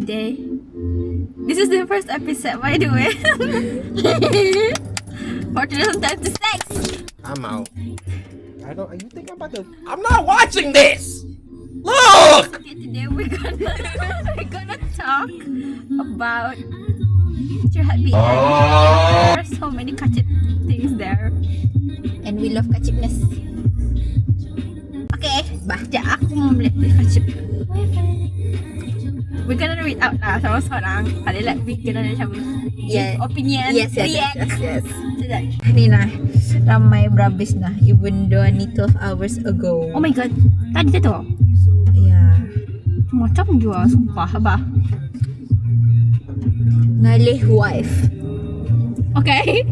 today. This is the first episode, by the way. For 2026. I'm out. You think I'm about to? I'm not watching this. Look. Okay, today we're gonna talk about your happy end. There are so many kacip things there, and we love kacipness. Okay, baca aku mau melihat kacip. We're gonna read out lah sama seorang. Kali like we gonna macam give opinion, react. Yes. To that. Ni nah, ramai berhabis nah. Even though ni 12 hours ago. Oh my god, tadi tu Yeah. macam jua, sumpah abah. Ngalih wife. Okay.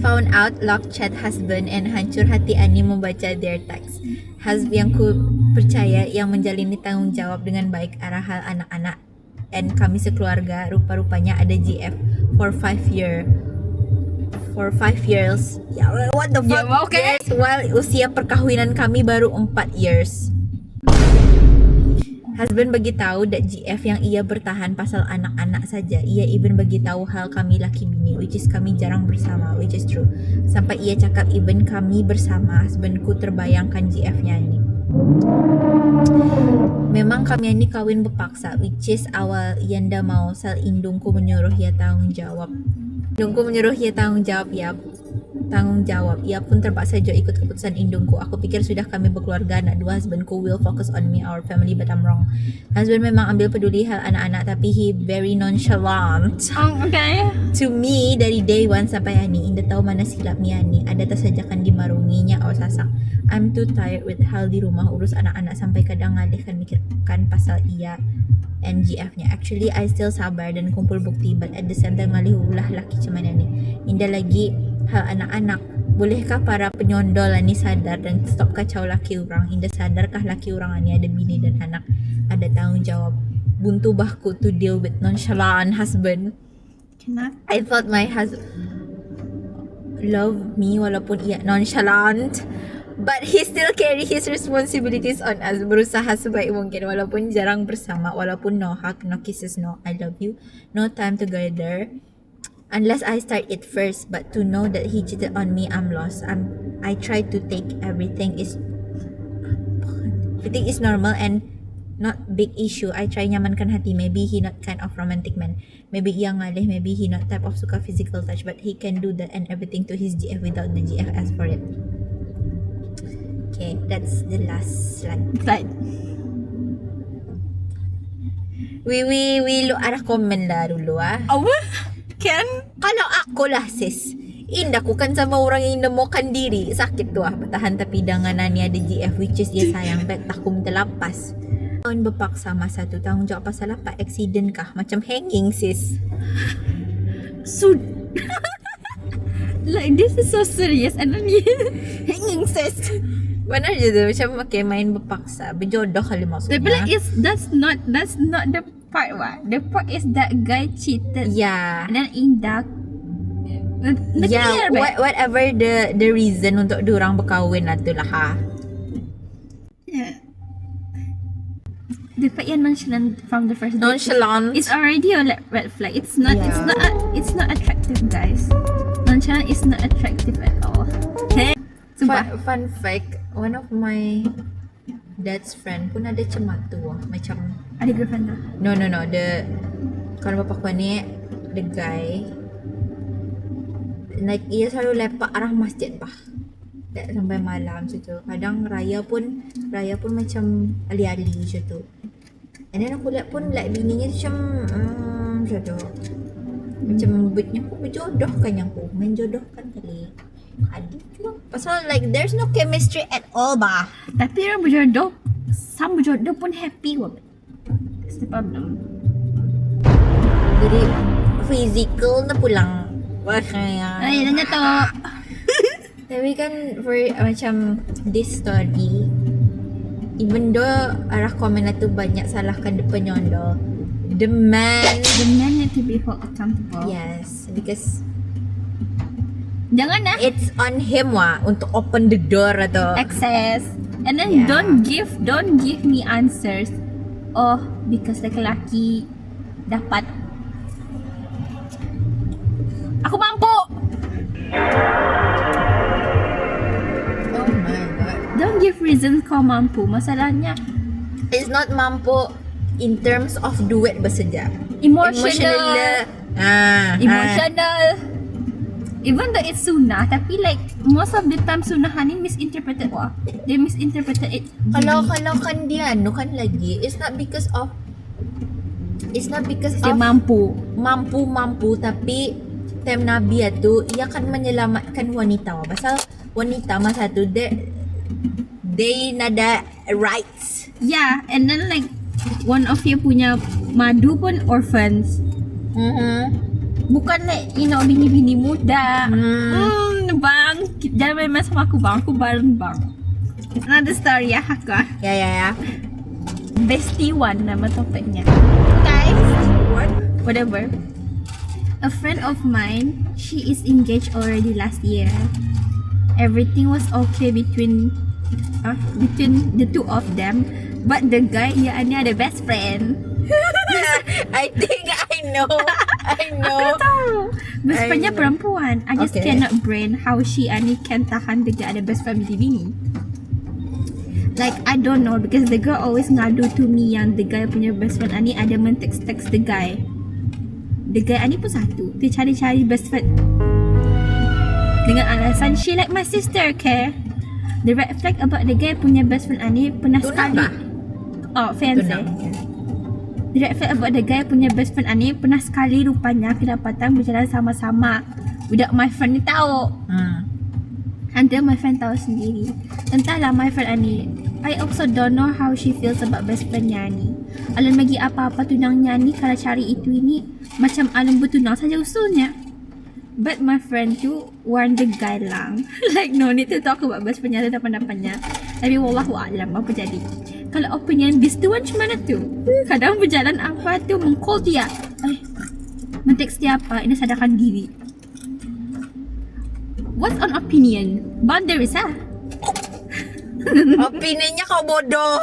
Found out lock chat husband and hancur hati Ani membaca their text. Husband yang ku percaya yang menjalani tanggungjawab dengan baik arah hal anak-anak and kami sekeluarga rupa-rupanya ada GF for 5 years. Yeah, what the fuck? Yeah, okay. Yes, while usia perkahwinan kami baru 4 years. Husband bagi tahu that GF yang ia bertahan pasal anak-anak saja. Ia even bagi tahu hal kami laki bini, which is kami jarang bersama, which is true. Sampai ia cakap even kami bersama, husbandku terbayangkan GF-nya ni. Memang kami ni kawin berpaksa, which is awal ia nda mau sal indungku menyuruh ia tanggungjawab. Indungku menyuruh ia tanggungjawab, ya. Tanggungjawab. Ia pun terpaksa jo ikut keputusan indungku. Aku pikir sudah kami berkeluarga, anak dua, husbandku will focus on me, our family, but I'm wrong. Husband memang ambil peduli hal anak-anak, tapi he very nonchalant Okay. to me dari day one sampai Ani. Indah tahu mana silap ni Ani. Ada tersajakan dimarunginya atau sasak. I'm too tired with hal di rumah, urus anak-anak sampai kadang ngalihkan mikirkan pasal ia and GF-nya. Actually, I still sabar dan kumpul bukti, but at the same time ngalih ulah laki macam mana ni. Indah lagi hal anak-anak. Bolehkah para penyondol ni sadar dan stop kacau laki orang? Indah sadarkah laki orang ni ada bini dan anak? Ada tanggungjawab. Buntu bahku to deal with nonchalant husband. Kenapa? I thought my husband love me walaupun ia nonchalant, but he still carry his responsibilities on us. Berusaha sebaik mungkin walaupun jarang bersama, walaupun no hug, no kisses, no I love you, no time together. Unless I start it first, but to know that he cheated on me, I'm lost. I try to take everything is normal and not big issue. I try nyamankan hati. Maybe he not kind of romantic man. Maybe ia ngalih. Maybe he not type of suka physical touch, but he can do that and everything to his GF without the GF ask for it. Okay, that's the last slide. We look arah komen lah dulu ah. Oh, Ken? Kalau aku lah sis, indah ku kan sama orang yang nemukan diri. Sakit tu ah, bertahan tapi danganan ni ada GF, which is dia sayang. Bet aku minta lapas. Tahun berpaksa masa tu, tanggungjawab pasal apa? Accident kah? Macam hanging sis. So like this is so serious and then hanging sis. Benar je tu, macam okay, main berpaksa. Berjodoh kali maksudnya. Tapi like that's not the part what. The part is that guy cheated. Yeah. And then Indah Yeah, whatever the reason untuk diorang berkahwin lah tu lah ha. Yeah. The fact yang nonchalant from the first date, Nonchalant. it's already a red flag. It's not attractive, guys. Nonchalant is not attractive at all. Okay. Fun fact, one of my dad's friend pun ada cemat tu lah. Macam Ada girlfriend tu? No, the kawan bapa aku ni, the guy like ia selalu lepak arah masjid bah. Sampai malam macam tu. Kadang raya pun macam ali-ali macam tu. And then aku lihat pun like bininya macam macam tu. Macam berjodohkan yang aku. Menjodohkan kali. Adik tu. Pasal like there's no chemistry at all bah. Tapi orang berjodoh, some berjodoh pun happy what? That's the problem. Jadi physical na pulang. Ay, nanya to. Tapi kan for macam this story, even though arah komen tu banyak salahkan the penyondol, the man need to be held accountable. yes, because Jangan lah it's on him untuk open the door atau access. And then Yeah. don't give me answers. Oh, because laki-laki dapat. Aku mampu. Oh my god. Don't give reasons kau mampu. Masalahnya It's not mampu in terms of duit bersedia. emotional. Emotional. Even though it's sunnah, tapi like most of the time sunnahan ni misinterpreted. Wah, they misinterpreted it. Kalau kan dia kan lagi, it's not because Dia mampu. mampu tapi time Nabi itu ia akan menyelamatkan wanita. Pasal wanita masa tu they nada rights. Yeah, and then like one of you punya madu pun orphans. Bukan like bini-bini muda. Bang, jangan main-main sama aku bang. Aku bareng bang. Another story ya Haka. Ya. Bestie one nama topiknya. Guys, whatever. A friend of mine, she is engaged already last year. Everything was okay between the two of them, but the guy yakni ada best friend. I think I know. Aku tahu. Best friendnya I know. perempuan. I just Okay. cannot brain how she can tahan the guy ada best friend bini. Like I don't know because the girl always ngadu to me yang the guy punya best friend Ani ada text the guy. The guy Ani pun satu. Dia cari-cari best friend dengan alasan she like my sister, okay? The red flag about the guy punya best friend Ani pernah Tunang sekali. tak? Oh, fiancé. The red flag about the guy punya best friend Ani pernah sekali rupanya kedapatan berjalan sama-sama. Without my friend ni tahu. Until my friend tahu sendiri. Entahlah my friend Ani. I also don't know how she feels about best friendnya ni. Alam lagi apa-apa tunangnya ni kalau cari itu ini macam alam bertunang saja usulnya. But my friend tu warn the guy lang. Like no need to talk about best friendnya atau depan-depannya. Tapi wallahu a'lam apa jadi. Kalau opinion bis tu macam mana tu? Kadang berjalan apa tu mengcall dia. Men-text dia apa? Ini sadarkan diri. What's on opinion? Boundaries ah. Opinionnya kau bodoh.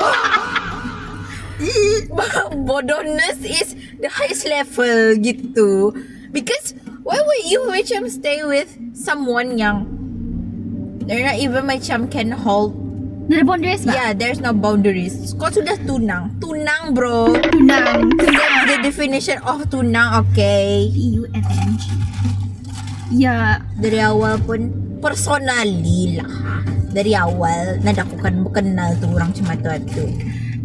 Bodohness is the highest level gitu. Because why would you macam stay with someone yang they're not even macam can hold. Ada boundaries ba? Yeah, there's no boundaries. Kau sudah tunang. Tunang, bro. Tunang. That's the definition of tunang, okay? T-U-N-N-G. Ya, Dari awal pun personally lah. Dari awal nadakukan kenal tu orang cuma tu.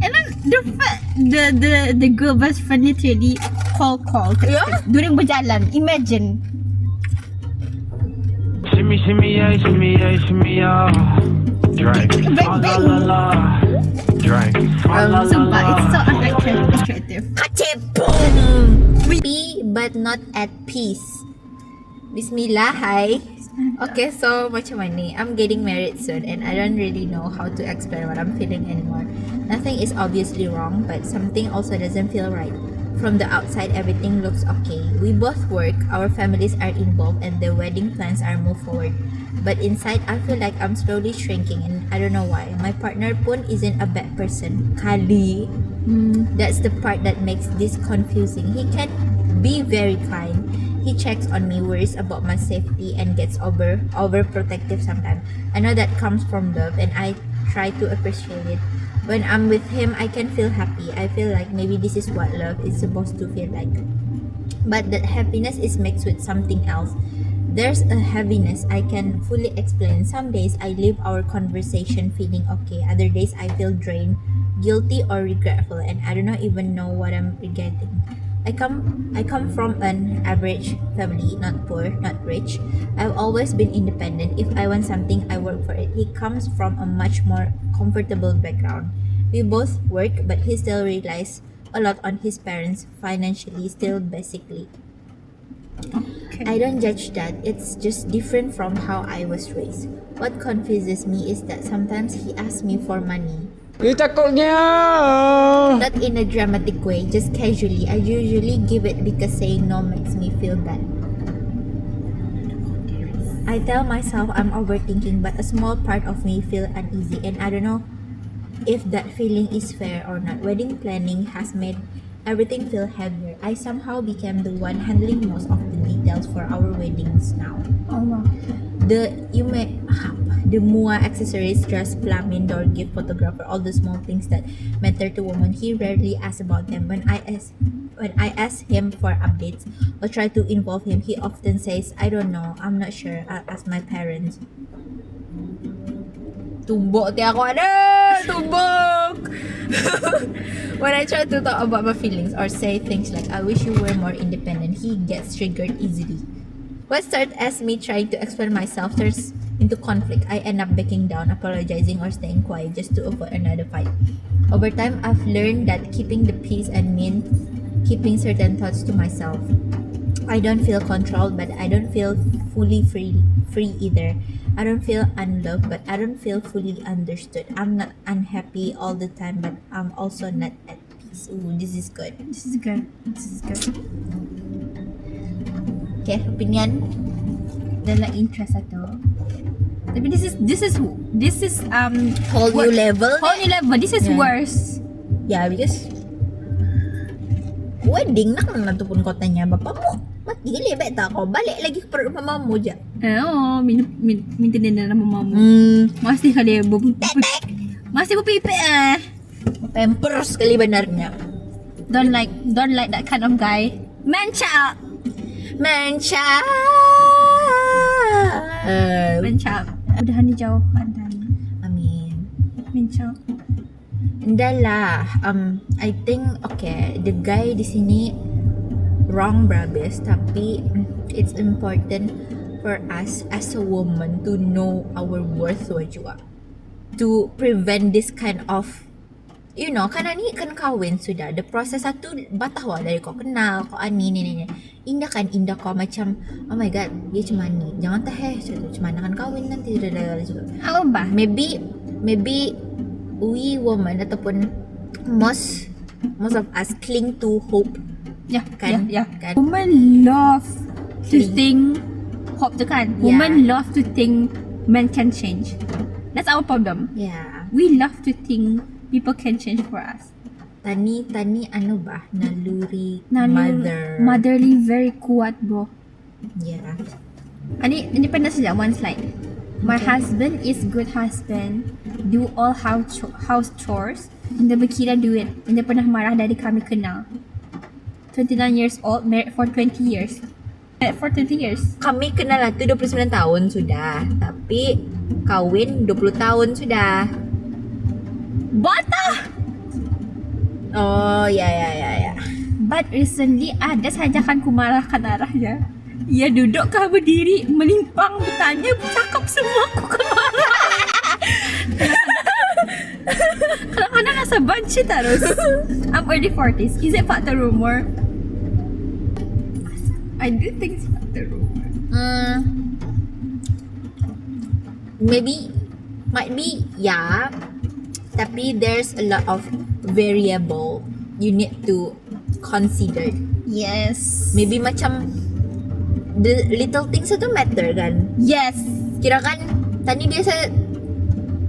and then the girl best friend literally call Yeah. during berjalan. Imagine. Shimmy, shimmy, yeah, shimmy, yeah, shimmy, yeah. Drink. Bang, La, bang. la, la. Drink. La, la, Sumpah, la. it's so unattractive. Kacepung! Be but not at peace. Bismillah, hi. Okay, so macam mana? I'm getting married soon and I don't really know how to explain what I'm feeling anymore. Nothing is obviously wrong, but something also doesn't feel right. From the outside, everything looks okay. We both work, our families are involved, and the wedding plans are moved forward. But inside, I feel like I'm slowly shrinking and I don't know why. My partner pun isn't a bad person. Kali. That's the part that makes this confusing. He can be very kind. He checks on me, worries about my safety, and gets overprotective sometimes. I know that comes from love, and I try to appreciate it. When I'm with him, I can feel happy. I feel like maybe this is what love is supposed to feel like. But that happiness is mixed with something else. There's a heaviness I can fully explain. Some days I leave our conversation feeling okay. Other days I feel drained, guilty, or regretful, and I do not even know what I'm regretting. I come from an average family, not poor, not rich. I've always been independent. If I want something, I work for it. He comes from a much more comfortable background. We both work, but he still relies a lot on his parents financially, still basically. Okay. I don't judge that. It's just different from how I was raised. What confuses me is that sometimes he asks me for money. Takutnya. Not in a dramatic way, just casually. I usually give it because saying no makes me feel bad. I tell myself I'm overthinking, but a small part of me feel uneasy, and I don't know if that feeling is fair or not. Wedding planning has made everything feel heavier. I somehow became the one handling most of the details for our weddings now. Oh wow. The mua accessories, dress, plumbing, door gift, photographer, all the small things that matter to women. He rarely asks about them. When I ask him for updates or try to involve him, he often says, "I don't know, I'm not sure. I'll ask my parents." Tumbok ti ako ada, tumbok. When I try to talk about my feelings or say things like, "I wish you were more independent," he gets triggered easily. What started as me trying to explain myself turns into conflict. I end up backing down, apologizing, or staying quiet just to avoid another fight. Over time, I've learned that keeping the peace and mean keeping certain thoughts to myself. I don't feel controlled, but I don't feel fully free either. I don't feel unloved, but I don't feel fully understood. I'm not unhappy all the time, but I'm also not at peace. Ooh, this is good. This is good. Okay, opinion? Dalam interest satu. Tapi this is Whole new level? whole new level. This is Yeah. worse. Ya, because wedding nak mana tu pun kau tanya bapakmu. Mati lebek tak kau balik lagi ke perut mamamu je. Minta dia dalam mamamu. Masih kali masih berpipik Pampers sekali benarnya. Don't like that kind of guy. Man child. Udah ni jawapan tadi. Amin. Man child. Dah lah. I think okay, the guy di sini wrong brabes, tapi it's important for us as a woman to know our worth juga. To prevent this kind of, you know, kan ni kan kahwin sudah. The proses satu batah dari kau kenal, kau ni. Indah kau macam, oh my god, dia cuma ni. Jangan macam mana kan kahwin nanti juga. Apa bah? Maybe we women ataupun most of us cling to hope. Ya, Kan? ya. Kan? Women love to think hope tu kan. Yeah. Women love to think men can change. That's our problem. Yeah. We love to think people can change for us. Tani ano ba? Naluri mother. Motherly very kuat bro. Yeah. Ini pernah sejak one slide. My husband is good husband. Do all house chores. Dia berkira duit. Dia pernah marah dari kami kenal. 29 years old, married for 20 years. Married for 20 years. Kami kenal lah tu 29 tahun sudah. Tapi kahwin 20 tahun sudah. Bata! Oh, ya. But recently ada saja kan ku marahkan arahnya. Ia duduk kah berdiri, melimpang, bertanya, bercakap semua aku kemarah. Kadang-kadang rasa banci terus. I'm early 40s. Is it fakta rumor? I do think it's fakta rumor. Might be, yeah. Tapi there's a lot of variable you need to consider. Yes. Maybe macam the little things itu matter kan. Yes. Kira kan tadi biasa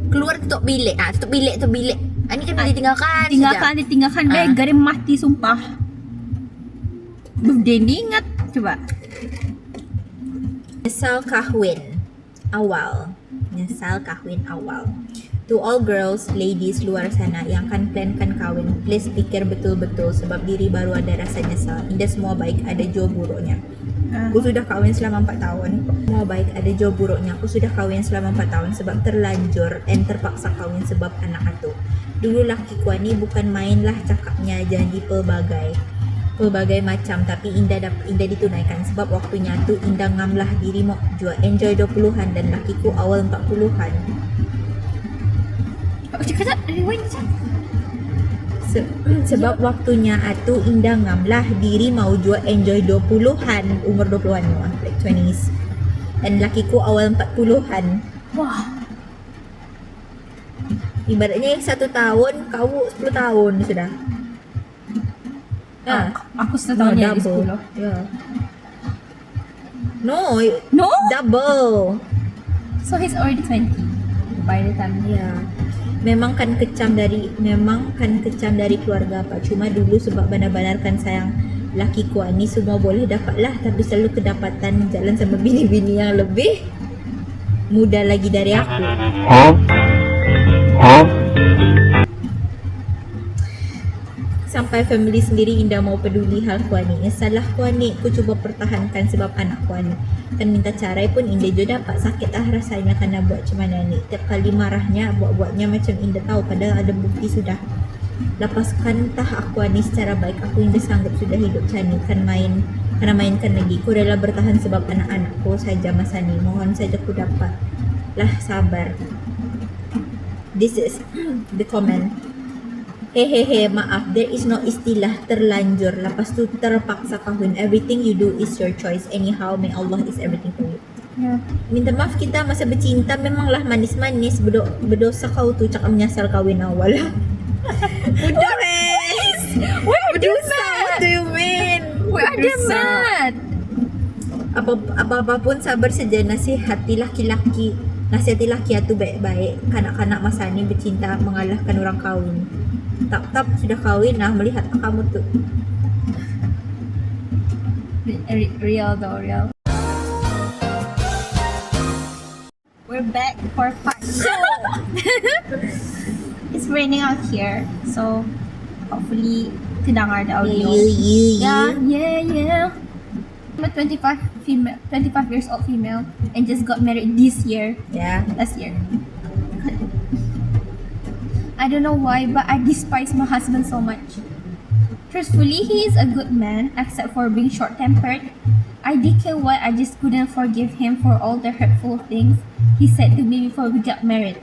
keluar tutup bilik. Tutup bilik. Ini kan boleh tinggalkan. Ditinggalkan. Beggar yang mati sumpah. Birthday ni ingat. Coba. Nyesal kahwin awal. To all girls, ladies luar sana yang kan plankan kahwin, please pikir betul-betul sebab diri baru ada rasa nyesal. Indah semua baik, ada jauh buruknya. Aku sudah kahwin selama 4 tahun. Semua baik, ada jauh buruknya. Aku sudah kahwin selama 4 tahun sebab terlanjur dan terpaksa kahwin sebab anak atu. Dulu lakiku ni bukan main lah cakapnya janji pelbagai macam, tapi Indah ditunaikan sebab waktunya tu Indah ngamlah dirimu jua enjoy 20-an dan lakiku awal 40-an. Cakap rewind Sebab waktunya atu Indah ngamlah diri mau jua enjoy 20-an, umur 20-an like 20s. Dan lakiku awal 40-an. Wah. Ibaratnya 1 tahun, kau 10 tahun sudah. Aku 1 tahun ya di double. 10. Yeah. No, No? double. So he's already 20 by the time. Yeah. memang kan kecam dari keluarga apa. Cuma dulu sebab benar-benar kan sayang laki ku ni semua boleh dapat lah, tapi selalu kedapatan jalan sama bini-bini yang lebih muda lagi dari aku. Sampai family sendiri indah mau peduli hal ku ni. Yang salah ku ni ku cuba pertahankan sebab anak ku ni. Kan minta carai pun Indah juga dapat sakit rasanya kena buat macam mana ni. Tiap kali marahnya buat-buatnya macam Indah tahu padahal ada bukti sudah. Lepaskan tah aku ni secara baik, aku Indah sanggup sudah hidup macam ni. Karena mainkan lagi. Ku rela bertahan sebab anak-anakku saja masa ni. Mohon saja ku dapat lah sabar. This is the comment. Hehehe, maaf, there is no istilah terlanjur, lepas tu terpaksa kahwin. Everything you do is your choice. Anyhow, may Allah is everything for you. Yeah. Minta maaf kita masa bercinta memanglah manis-manis. Berdosa kau tu cakap menyasar kahwin awal. Udah guys. Berdosa, what do you mean? Where are they mad? Apa-apapun sabar saja. Nasihati laki-laki itu baik-baik. Kanak-kanak masa ni bercinta mengalahkan orang kahwin. Tak sudah kahwin nah melihat kamu tuh. Real though, real. We're back for part 2. It's raining out here, so hopefully kedengar the audio. Yeah. I'm a 25 years old female and just got married this year. Yeah. Last year. I don't know why, but I despise my husband so much. Truthfully, he is a good man, except for being short-tempered. I didn't care why I just couldn't forgive him for all the hurtful things he said to me before we got married.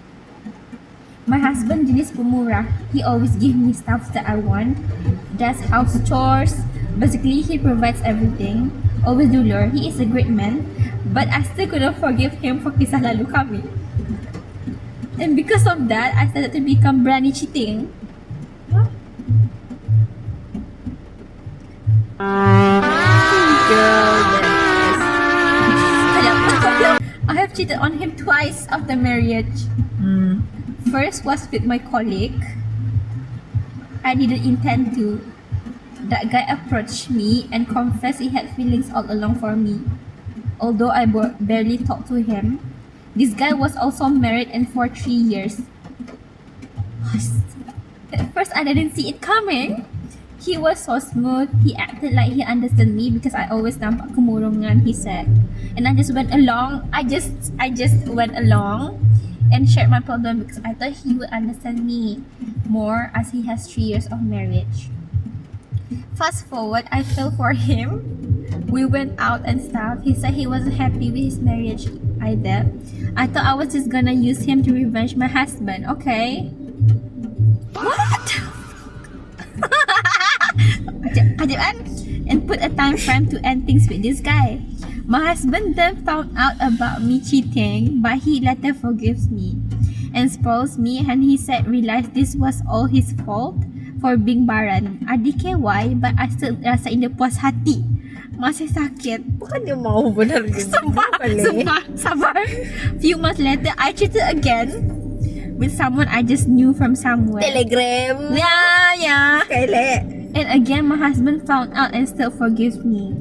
My husband jenis pemurah. He always give me stuff that I want. Does house chores. Basically, he provides everything. Always do lure. He is a great man, but I still couldn't forgive him for kisah lalu kami. And because of that, I started to become berani cheating. I have cheated on him twice after marriage. First was with my colleague. I didn't intend to. That guy approached me and confessed he had feelings all along for me. Although I barely talked to him. This guy was also married and for 3 years. At first, I didn't see it coming. He was so smooth. He acted like he understood me because I always nampak kemurungan, he said. And I just went along. I just went along and shared my problem because I thought he would understand me more as he has 3 years of marriage. Fast forward, I fell for him. We went out and stuff. He said he wasn't happy with his marriage either. I thought I was just gonna use him to revenge my husband. Okay. What? And put a time frame to end things with this guy. My husband then found out about me cheating, but he later forgives me and spoils me, and he said realized this was all his fault for being barren. I didn't care why, but I still rasain dia puas hati. Masih sakit. Bukannya mau benar Sumpah, sabar. Few months later, I cheated again with someone I just knew from somewhere. Telegram. Yeah. Kele. And again, my husband found out and still forgives me.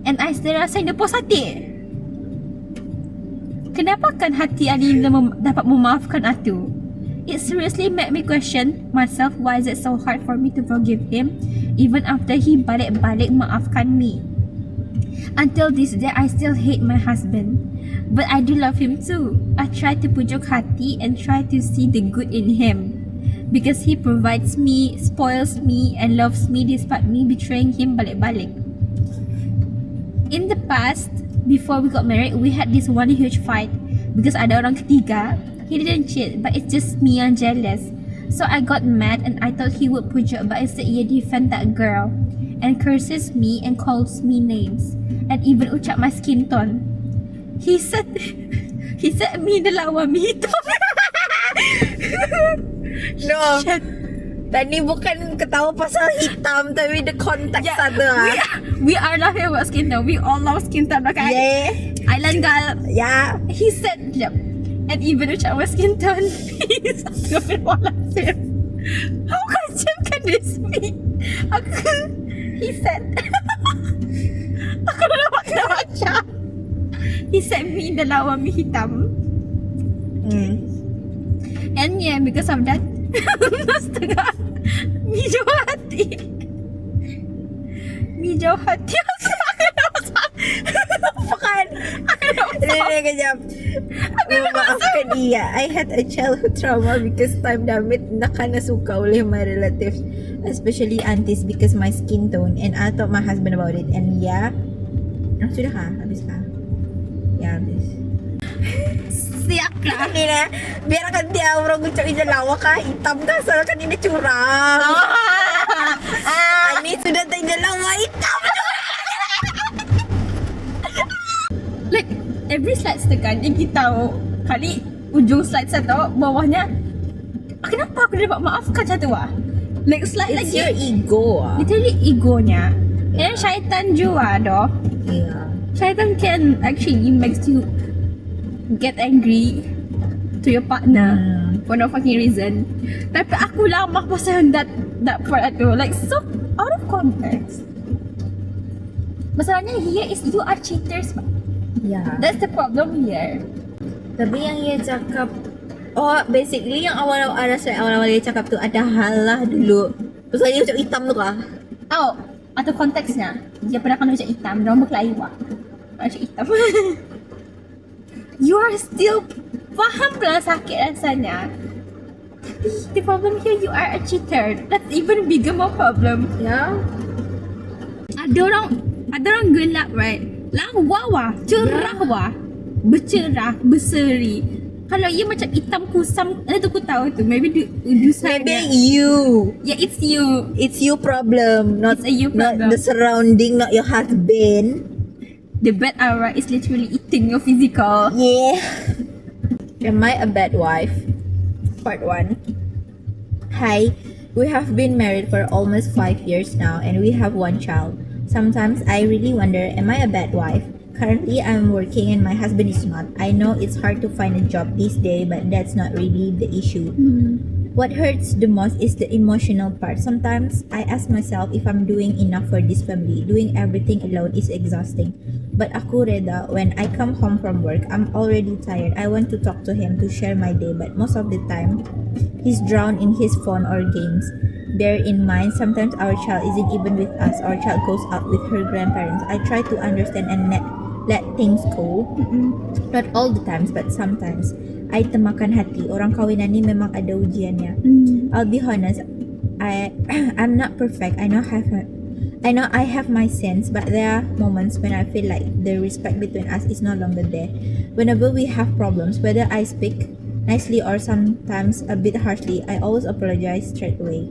And I still rasain dia puas hati. Kenapa kan hati Adinda dapat memaafkan aku? It seriously made me question myself, why is it so hard for me to forgive him even after he balik-balik maafkan me. Until this day, I still hate my husband. But I do love him too. I try to pujuk hati and try to see the good in him. Because he provides me, spoils me, and loves me despite me betraying him balik-balik. In the past, before we got married, we had this one huge fight. Because ada orang ketiga. He didn't cheat, but it's just me yang jealous. So I got mad and I thought he would pujuk, but instead he defend that girl and curses me and calls me names and even ucap my skin tone. He said me the lawa hitam. No. Shit. Tadi bukan ketawa pasal hitam, tapi the konteks ada. We are laughing about skin tone. We all love skin tone, okay? Yeah. Island girl. Yeah. He said, And even macam our skin tone is Astagfirullahaladzim. How kacau can this be? He said aku dah nampak kena macam. He said mi dah lawa mi hitam. And yeah, because of that astaga, mi jauh hati. Mi jauh hati. Bukan. Nenek kejap. Memaafkan dia. I had a childhood trauma because time damit nakana suka oleh my relatives, especially aunties, because my skin tone, and I told my husband about it. And yeah, sudah kah? Habis kah? Ya habis. Siap lah. Ini na, biar kan dia orang gucap ina lawa kah hitam kah, soalnya kan ini curang. Ini sudah tak ina lawa hitam. Like every slide tekan yang kita tahu kali ujung slide satu bawahnya kenapa aku dapat maafkan satu like slide It's lagi your ego. literally egonya. And then syaitan juga doh. Yeah. Syaitan can actually makes you get angry to your partner for no fucking reason. Tapi aku lama pasal that part tu like so out of context. Masalahnya here is you are cheaters. Yeah. That's the problem here. Tapi yang ia cakap, basically yang awal-awal dia cakap tu ada halah dulu. Pasal dia macam hitam tu kah? Oh, atau konteksnya dia pernah kan macam hitam, dia berkelahi macam hitam. You are still faham lah sakit rasanya. The problem here you are a cheater. That's even bigger more problem. Ya. Ada orang gelap, right? Lawa cerah bercerah, berseri. Kalau ia macam hitam kusam, tu aku tahu tu. Maybe Maybe saya. you. Yeah, it's you. It's you problem, not It's a you not problem. the surrounding, not your husband. The bad aura is literally eating your physical. Yeah. Am I a bad wife? Part 1. Hi, we have been married for almost 5 years now and we have one child. Sometimes I really wonder, am I a bad wife? Currently, I'm working and my husband is not. I know it's hard to find a job these days, but that's not really the issue. What hurts the most is the emotional part. Sometimes I ask myself if I'm doing enough for this family. Doing everything alone is exhausting. But aku reda, when I come home from work, I'm already tired. I want to talk to him to share my day, but most of the time, he's drowned in his phone or games. Bear in mind, sometimes our child isn't even with us. Our child goes out with her grandparents. I try to understand and let things go. Not all the times, but sometimes. I temakan hati. Orang kawinan ni memang ada ujiannya. I'll be honest, I'm not perfect. I know I have my sins, but there are moments when I feel like the respect between us is no longer there. Whenever we have problems, whether I speak nicely or sometimes a bit harshly, I always apologize straight away.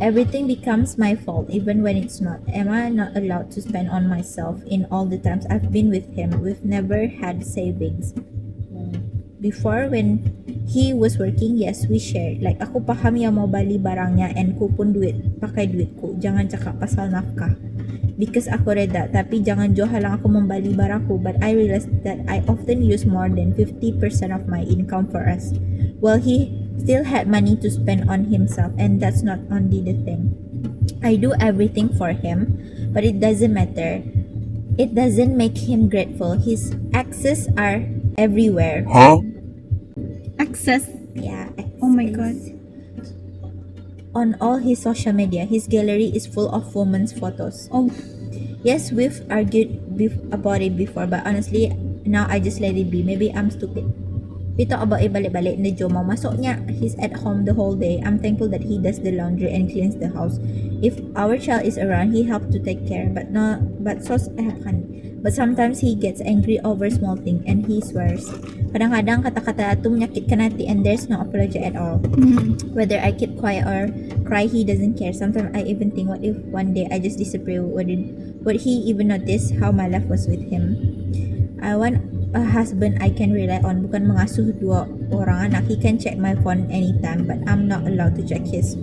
Everything becomes my fault, even when it's not. Am I not allowed to spend on myself in all the times I've been with him? We've never had savings. Before, when he was working, yes, we shared. Like, ako paham yang mau bali barangnya and ko pun pakai duit ko. Jangan cakap pasal nafkah. Because ako reda, tapi jangan johal lang ako membali barang ko. But I realized that I often use more than 50% of my income for us. Well, he still had money to spend on himself, and that's not only the thing. I do everything for him, but it doesn't matter. It doesn't make him grateful. His exes are everywhere. Access. Yeah. Oh my god. On all his social media, his gallery is full of women's photos. Oh, Yes, we've argued about it before, but honestly, now I just let it be. Maybe I'm stupid. We talk about it balik-balik na Jo mau masuknya. He's at home the whole day. I'm thankful that he does the laundry and cleans the house. If our child is around, he helps to take care. But sometimes he gets angry over small things and he swears. Kadang-kadang kata-kata itu menyakitkan hati and there's no apology at all. Whether I keep quiet or cry, he doesn't care. Sometimes I even think, what if one day I just disappear? Would he even notice how my life was with him? I want a husband I can rely on, bukan mengasuh dua orang anak. He can check my phone anytime, but I'm not allowed to check his.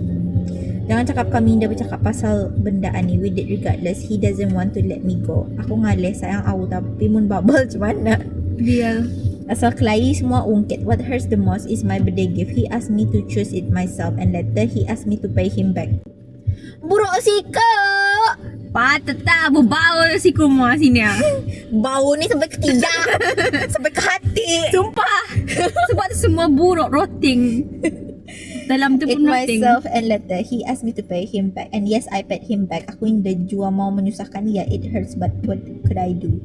Jangan cakap kami dah bercakap pasal benda ni. We did regardless. He doesn't want to let me go. Aku ngalih sayang aku tapi mun bubble macam mana? real. Asal kelahi semua ungkit. What hurts the most is my birthday gift. He asked me to choose it myself and later he asked me to pay him back. Buruk sih kak. Patut tak berbau si kumah sini ah. Bau ni sampai ke tiga. Sampai ke hati. Sumpah. Sebab tu semua buruk rotting. Dalam tu It pun rotting. myself and later he asked me to pay him back and yes I paid him back. Aku indah jua mau menyusahkan dia. It hurts but what could I do?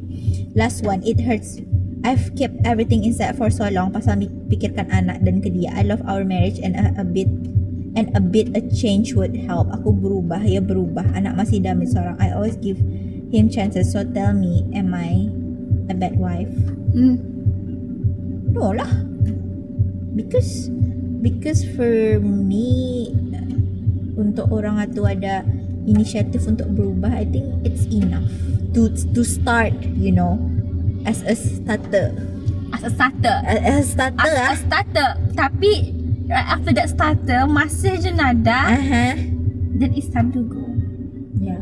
Last one, it hurts. I've kept everything inside for so long pasal pikirkan anak dan ke dia. I love our marriage and a bit a change would help. Aku berubah, ya berubah. Anak masih damit seorang. I always give him chances. So tell me, am I a bad wife? No lah. Because for me, untuk orang tu ada inisiatif untuk berubah, I think it's enough to start, you know, as a starter. As a starter. As a starter As a starter. Tapi right after that starter masih je nada, then it's time to go. Yeah.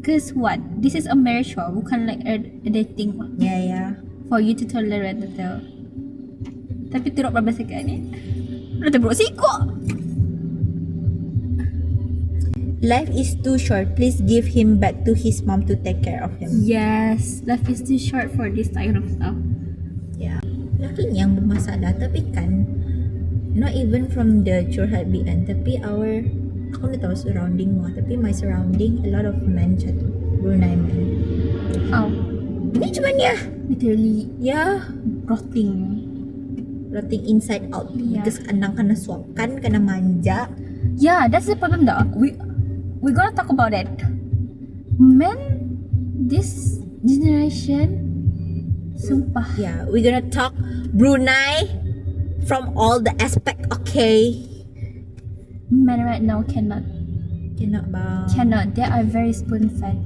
Cause what? This is a marriage wah, bukan like a dating wah. Yeah. For you to tolerate itu. Tapi teruk berapa sekali ni? Udah terburuk sikok. Life is too short. Please give him back to his mom to take care of him. Yes, life is too short for this kind of stuff. Yeah. Laki ni yang bermasalah tapi kan not even from the curhat BN tapi aku nak tahu surrounding mo tapi my surrounding a lot of men macam tu. Brunei men. Oh, Ni macam mana ya? literally Yeah. rotting. Rotting inside out. Yeah. Because anang kena suapkan, kena manja. Yeah, that's the problem though. We gonna talk about it. Men, this generation, sumpah. Yeah, we're gonna talk Brunei from all the aspect, okay? Men right now cannot. Cannot. They are very spoon-fed.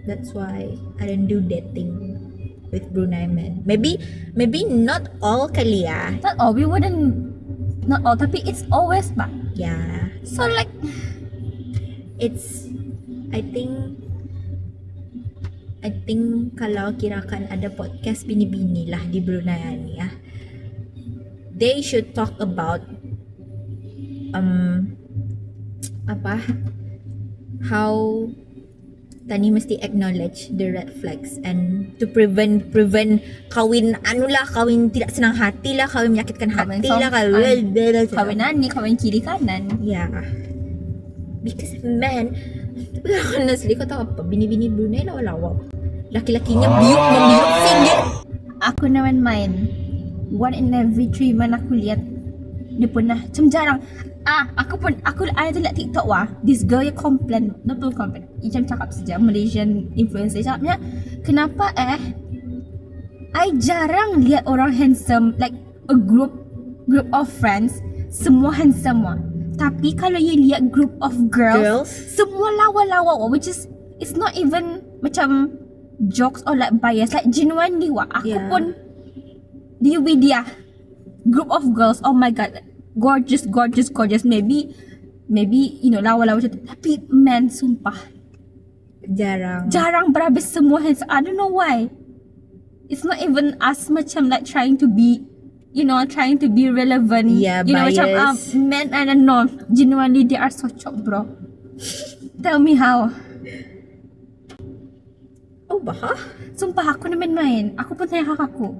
That's why I don't do dating with Brunei men. Maybe not all kali ya. Not all. We wouldn't. Not all. Tapi it's always bah. Yeah. So like, It's I think kalau kirakan ada podcast bini-bini lah di Brunei ni ya. They should talk about how tani mesti acknowledge the red flags and to prevent kawin tidak senang hati lah, kawin menyakitkan hati lah, kawin ni, kawin kiri kanan. yeah, because men, tapi honestly kau tahu apa, bini-bini Brunei lawa-lawa, laki-lakinya membiuk singgit. Aku naman main 1 in every 3 man aku lihat dia pernah macam jarang. Aku ada tu lihat TikTok wah. This girl yang complain, not to complain. Macam cakap saja Malaysian influencer cakapnya, kenapa I jarang lihat orang handsome, like a group of friends semua handsome wah. Tapi kalau you lihat group of girls semua lawa-lawa wah, which is it's not even macam jokes or like bias, like genuinely wah. Aku pun dia group of girls, oh my god, gorgeous. Maybe you know lawa-lawa macam tu. Tapi men sumpah jarang berhabis semua handsome. I don't know why. It's not even us macam like trying to be relevant. Yeah, you know macam bias. men and no, genuinely they are so chok bro. Tell me how. Oh bah. Sumpah aku nak main. Aku pun tanya kakak aku.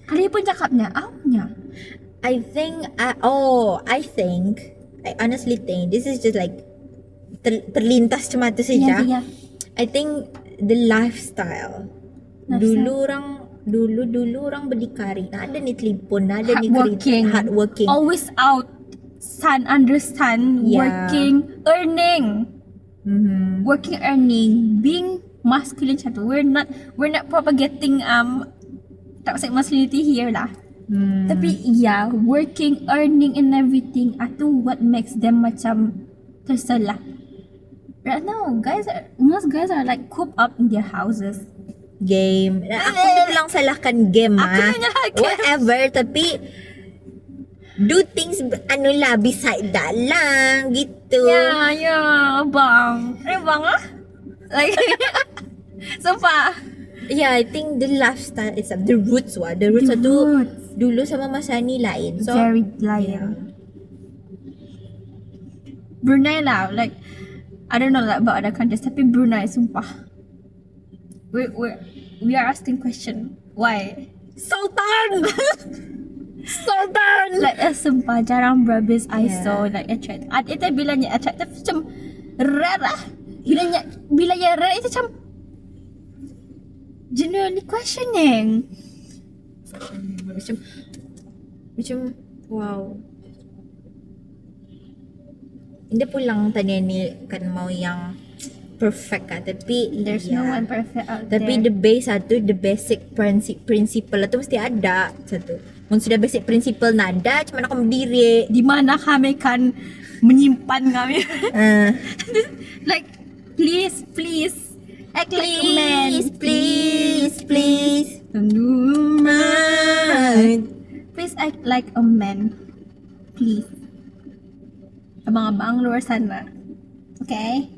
Kali pun cakapnya, awaknya. I honestly think this is just like terlintas cuma tu saja. Yeah. I think the lifestyle. Dulu orang berdikari, ada ni telefon, ada ni kereta, hardworking. Always out, sun under sun, working, earning. Working, earning, being masculine macam tu. We're not propagating toxic masculinity here lah. Tapi working, earning and everything, itu what makes them macam terselah. Right now, most guys are like cooped up in their houses. Game. Aku ni lang salahkan game whatever, tapi do things beside that lang gitu. Ya, bang. Bang ah. Like sumpah. Yeah, I think the lifestyle is the roots wah. The roots The tu roots. dulu sama masa ni lain. So Very lain. yeah. Brunei lah, like I don't know like about other countries, tapi Brunei sumpah. We are asking question. Why? Sultan. Sultan. Like sumpah jarang berhabis I saw like attract. Itu bilanya attractive macam rare lah. Bila yang rare itu macam genuinely questioning. Macam wow. Dia pulang tanya ni kan mau yang perfect kan, tapi There's no one perfect out tapi there. the base satu, the basic principle tu mesti ada satu. Mun sudah basic principle nada, macam mana kau berdiri? Di mana kami kan menyimpan kami? Like please act like a man. Please. Please act like a man. Please. Abang-abang luar sana. Okay?